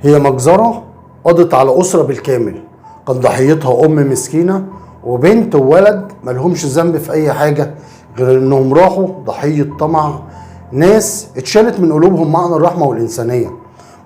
هي مجزرة قضت على أسرة بالكامل، كان ضحيتها أم مسكينة وبنت وولد ملهمش ذنب في أي حاجة غير إنهم راحوا ضحية طمع ناس اتشالت من قلوبهم معنى الرحمة والإنسانية،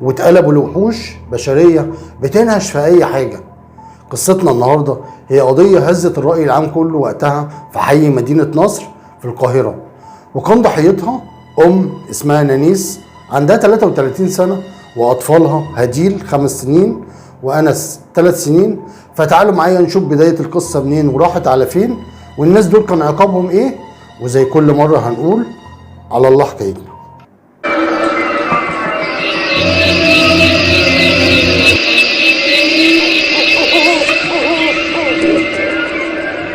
واتقلبوا لوحوش بشرية بتنهش في أي حاجة. قصتنا النهاردة هي قضية هزت الرأي العام كله وقتها في حي مدينة نصر في القاهرة، وكان ضحيتها أم اسمها نانيس عندها 33 سنة وأطفالها هديل 5 سنين وأنس 3 سنين. فتعالوا معايا نشوف بداية القصة منين وراحت على فين، والناس دول كان عقابهم إيه، وزي كل مرة هنقول على الله حكايتنا.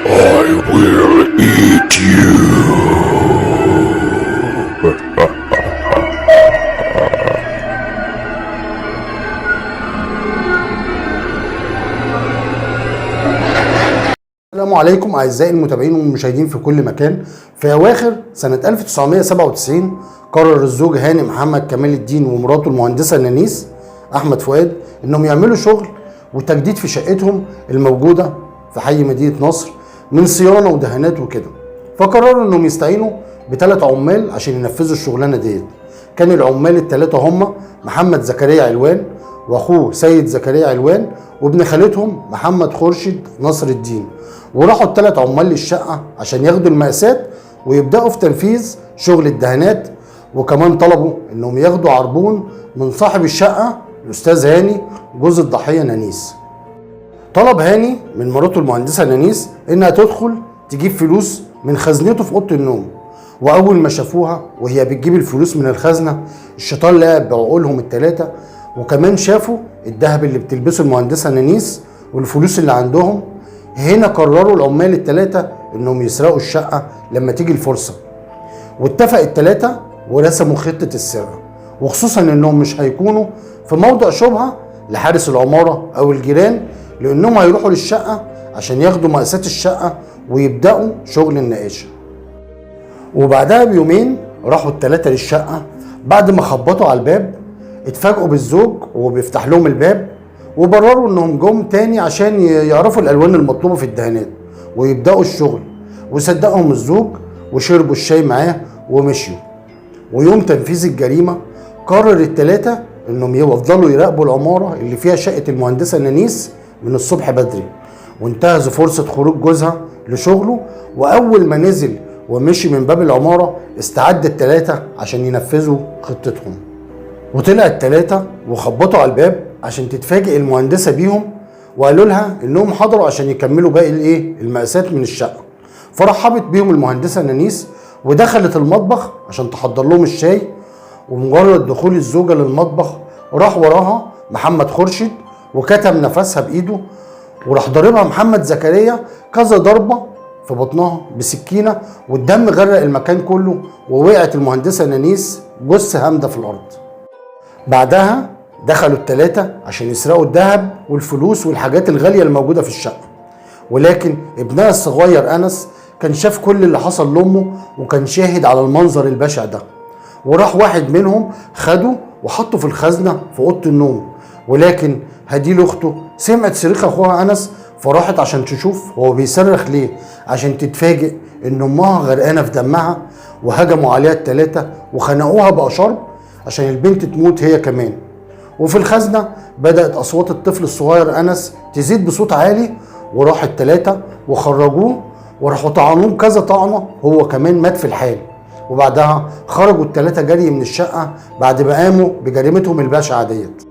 I will eat you. السلام عليكم أعزائي المتابعين والمشاهدين في كل مكان. في أواخر سنة 1997 قرر الزوج هاني محمد كمال الدين ومراته المهندسة نانيس أحمد فؤاد إنهم يعملوا شغل وتجديد في شقتهم الموجودة في حي مدينة نصر من صيانة ودهانات وكده. فقرروا إنهم يستعينوا ب3 عمال عشان ينفذوا الشغلانة ديت. كان العمال ال3 هم محمد زكريا علوان واخوه سيد زكريا علوان وابن خالتهم محمد خورشيد نصر الدين. وراحوا ال3 عمال للشقه عشان ياخدوا المقاسات ويبداوا في تنفيذ شغل الدهانات، وكمان طلبوا انهم ياخدوا عربون من صاحب الشقه الاستاذ هاني جوز الضحيه نانيس. طلب هاني من مراته المهندسه نانيس انها تدخل تجيب فلوس من خزنته في اوضه النوم، واول ما شافوها وهي بتجيب الفلوس من الخزنه الشيطان لعب بعقولهم ال3، وكمان شافوا الذهب اللي بتلبسه المهندسه نانيس والفلوس اللي عندهم. هنا قرروا العمال ال3 انهم يسرقوا الشقه لما تيجي الفرصه، واتفق ال3 ورسموا خطه السرقه، وخصوصا انهم مش هيكونوا في موضع شبهه لحارس العماره او الجيران، لانهم هيروحوا للشقه عشان ياخدوا مقاسات الشقه ويبداوا شغل النقاشه. وبعدها بيومين راحوا ال3 للشقه، بعد ما خبطوا على الباب اتفاجئوا بالزوج وهو بيفتح لهم الباب، وبرروا انهم جم تاني عشان يعرفوا الالوان المطلوبه في الدهانات ويبداوا الشغل. وصدقهم الزوج وشربوا الشاي معاه ومشيوا. ويوم تنفيذ الجريمه قرر ال3 انهم يفضلوا يراقبوا العماره اللي فيها شقه المهندسه نانيس من الصبح بدري، وانتهزوا فرصه خروج جوزها لشغله. واول ما نزل ومشي من باب العماره استعد ال3 عشان ينفذوا خطتهم. وطلع ال3 وخبطوا على الباب عشان تتفاجئ المهندسه بيهم، وقالوا لها انهم حضروا عشان يكملوا باقي المقاسات من الشقه. فرحبت بيهم المهندسه نانيس ودخلت المطبخ عشان تحضر لهم الشاي. ومجرد دخول الزوجه للمطبخ راح وراها محمد خورشيد وكتم نفسها بايده، وراح ضاربها محمد زكريا كذا ضربه في بطنها بسكينه، والدم غرق المكان كله، ووقعت المهندسه نانيس جثه هامده في الارض. بعدها دخلوا ال3 عشان يسرقوا الذهب والفلوس والحاجات الغاليه الموجوده في الشقه، ولكن ابنها الصغير انس كان شاف كل اللي حصل لامه وكان شاهد على المنظر البشع ده. وراح واحد منهم خده وحطه في الخزنه في اوضه النوم، ولكن هديل اخته سمعت صريخ اخوها انس فراحت عشان تشوف هو بيصرخ ليه، عشان تتفاجئ ان امها غرقانه في دمها. وهجموا عليها ال3 وخنقوها بأشرب عشان البنت تموت هي كمان. وفي الخزنه بدات اصوات الطفل الصغير انس تزيد بصوت عالي، وراح ال3 وخرجوه وراحوا طعنوه كذا طعنه، هو كمان مات في الحال. وبعدها خرجوا ال3 جري من الشقه بعد ما قاموا بجريمتهم البشعه ديت.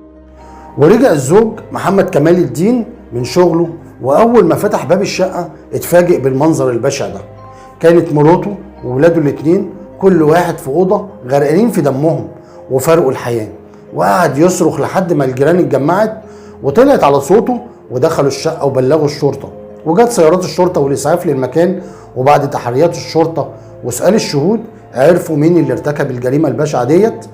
ورجع الزوج محمد كمال الدين من شغله، واول ما فتح باب الشقه اتفاجئ بالمنظر البشع ده. كانت مراته وولاده ال2 كل واحد في اوضه غرقانين في دمهم وفارقوا الحياه، وقعد يصرخ لحد ما الجيران اتجمعت وطلعت على صوته ودخلوا الشقه وبلغوا الشرطه. وجت سيارات الشرطه والاسعاف للمكان، وبعد تحريات الشرطه وسؤال الشهود عرفوا مين اللي ارتكب الجريمه البشعه ديت.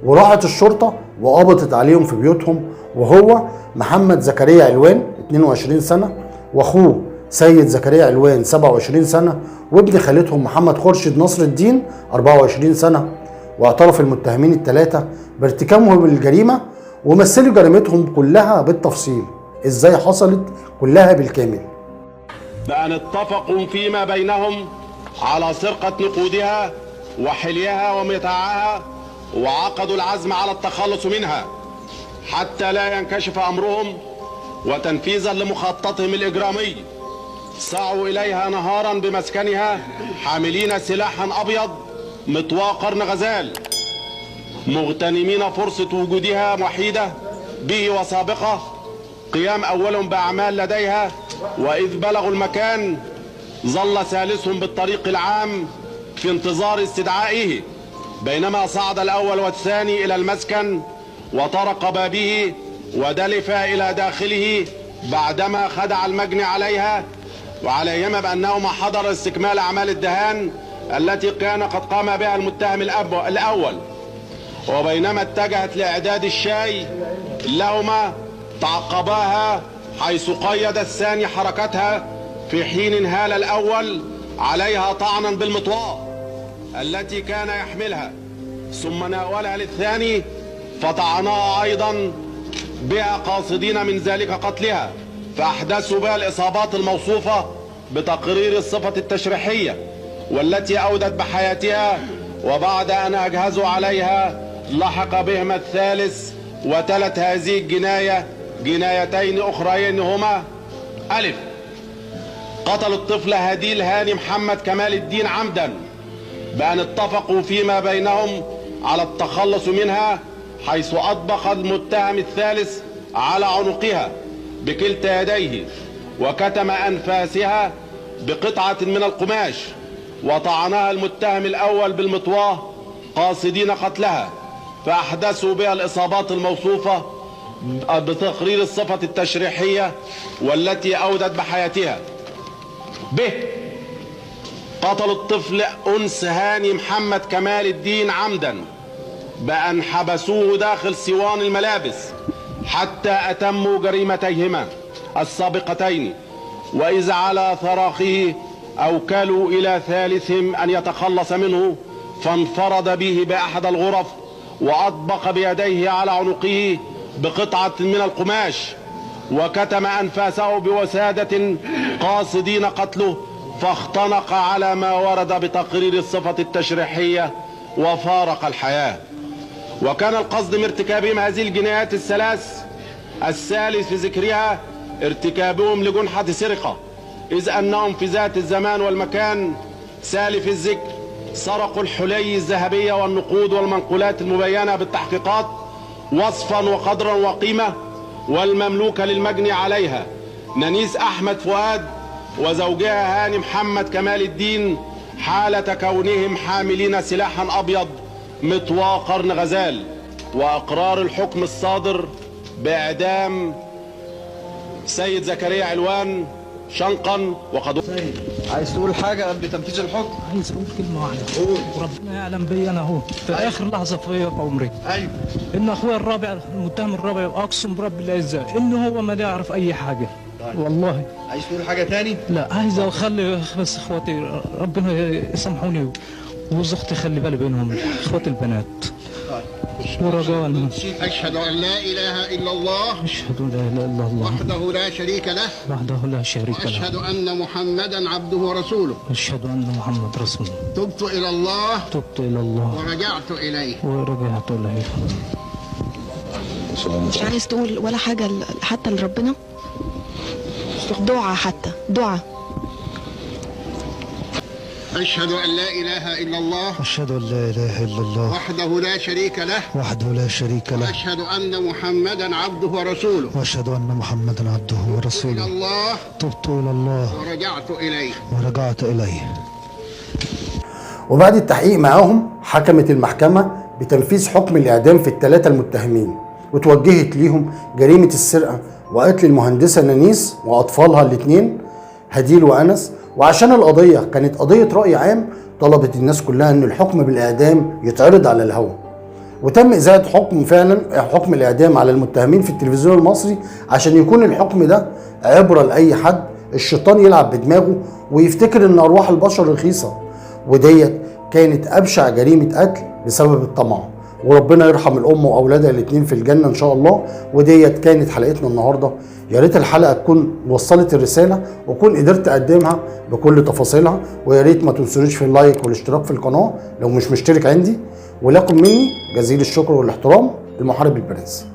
وراحت الشرطه وقبضت عليهم في بيوتهم، وهو محمد زكريا علوان 22 سنه واخوه سيد زكريا علوان 27 سنه وابن خالتهم محمد خورشيد نصر الدين 24 سنه. واعترف المتهمين ال3 بارتكابهم للجريمه ومثلوا جريمتهم كلها بالتفصيل، ازاي حصلت كلها بالكامل. بأن اتفقوا فيما بينهم على سرقة نقودها وحليها ومتاعها، وعقدوا العزم على التخلص منها حتى لا ينكشف أمرهم، وتنفيذا لمخططهم الإجرامي سعوا إليها نهارا بمسكنها حاملين سلاحا أبيض مطوى قرن غزال، مغتنمين فرصة وجودها وحيدة به وسابقة قيام أولهم بأعمال لديها. وإذ بلغوا المكان ظل ثالثهم بالطريق العام في انتظار استدعائه، بينما صعد الأول والثاني إلى المسكن وطرق بابه ودلف إلى داخله بعدما خدع المجني عليها وعليهما بأنهما حضر استكمال أعمال الدهان التي كان قد قام بها المتهم الأول. وبينما اتجهت لإعداد الشاي لهما تعقباها، حيث قيد الثاني حركتها في حين انهال الأول عليها طعنا بالمطواة التي كان يحملها، ثم ناولها للثاني فطعناها أيضا بها قاصدين من ذلك قتلها، فأحدثوا بها الإصابات الموصوفة بتقرير الصفة التشريحية والتي أودت بحياتها. وبعد أن أجهزوا عليها لحق بهم الثالث وتلت هذه الجناية جنايتين أخريين هما: ألف، قتل الطفل هديل هاني محمد كمال الدين عمدا بأن اتفقوا فيما بينهم على التخلص منها، حيث أطبق المتهم الثالث على عنقها بكلتا يديه وكتم أنفاسها بقطعة من القماش، وطعنها المتهم الأول بالمطواه قاصدين قتلها، فأحدثوا بها الإصابات الموصوفة بتقرير الصفة التشريحية والتي أودت بحياتها. ب، قتل الطفل أنس هاني محمد كمال الدين عمدا بأن حبسوه داخل سوان الملابس حتى أتموا جريمتيهما السابقتين، وإذا على ثراخه أوكلوا إلى ثالثهم أن يتخلص منه، فانفرد به بأحد الغرف وأطبق بيديه على عنقه بقطعة من القماش وكتم أنفاسه بوسادة قاصدين قتله، فاختنق على ما ورد بتقرير الصفة التشريحية وفارق الحياة. وكان القصد من ارتكابهم هذه الجنايات الثلاث الثالث في ذكرها ارتكابهم لجنحة سرقة، إذ أنهم في ذات الزمان والمكان سالف الذكر سرقوا الحلي الذهبية والنقود والمنقولات المبينة بالتحقيقات وصفا وقدرا وقيمة، والمملوكة للمجني عليها نانيس أحمد فؤاد وزوجها هاني محمد كمال الدين، حالة كونهم حاملين سلاحا أبيض مطوى قرن غزال. وأقرار الحكم الصادر بإعدام سيد زكريا علوان شنقا وقد. عايز تقول حاجة قبل تنفيذ الحكم؟ عايز اقول كلمة واحدة. وربنا يعلم بي انا اهو في اخر لحظة في عمري. ايوه. ان اخويا الرابع المتهم الرابع اقسم برب العزة ان هو ما يعرف اي حاجة. والله. عايز تقول حاجة تاني؟ لا عايز اخلي بس اخواتي ربنا يسامحوني وزوجتي خلي بالي بينهم اخواتي البنات. ورجاء أشهد أن لا إله إلا الله أشهد أن لا إله إلا الله وحده لا شريك له وحده لا شريك له وأشهد أن محمدا عبده ورسوله أشهد أن محمد رسول الله تبت إلى الله تبت إلى الله ورجعت إليه مش عايز تقول ولا حاجة حتى لربنا؟ دعاء، حتى دعاء. أشهد أن لا إله إلا الله أشهد أن لا إله إلا الله وحده لا شريك له وحده لا شريك له وأشهد أن محمدا عبده ورسوله وأشهد أن محمدا عبده إلى ورسوله الله تبت إلى الله ورجعت إليه ورجعت إليه. وبعد التحقيق معاهم حكمت المحكمة بتنفيذ حكم الإعدام في الثلاثة المتهمين، وتوجهت ليهم جريمة السرقة وقتل المهندسة نانيس وأطفالها الاثنين هديل وأنس. وعشان القضية كانت قضية رأي عام طلبت الناس كلها ان الحكم بالإعدام يتعرض على الهواء، وتم إذاعة حكم الإعدام على المتهمين في التلفزيون المصري عشان يكون الحكم ده عبرة لأي حد الشيطان يلعب بدماغه ويفتكر ان أرواح البشر رخيصة، وديت كانت أبشع جريمة قتل بسبب الطمع. وربنا يرحم الام واولادها الاثنين في الجنه ان شاء الله. وديت كانت حلقتنا النهارده. يا ريت الحلقه تكون وصلت الرساله واكون قدرت اقدمها بكل تفاصيلها. ويا ريت ما تنسونيش في اللايك والاشتراك في القناه لو مش مشترك عندي. ولكم مني جزيل الشكر والاحترام، المحارب البرنس.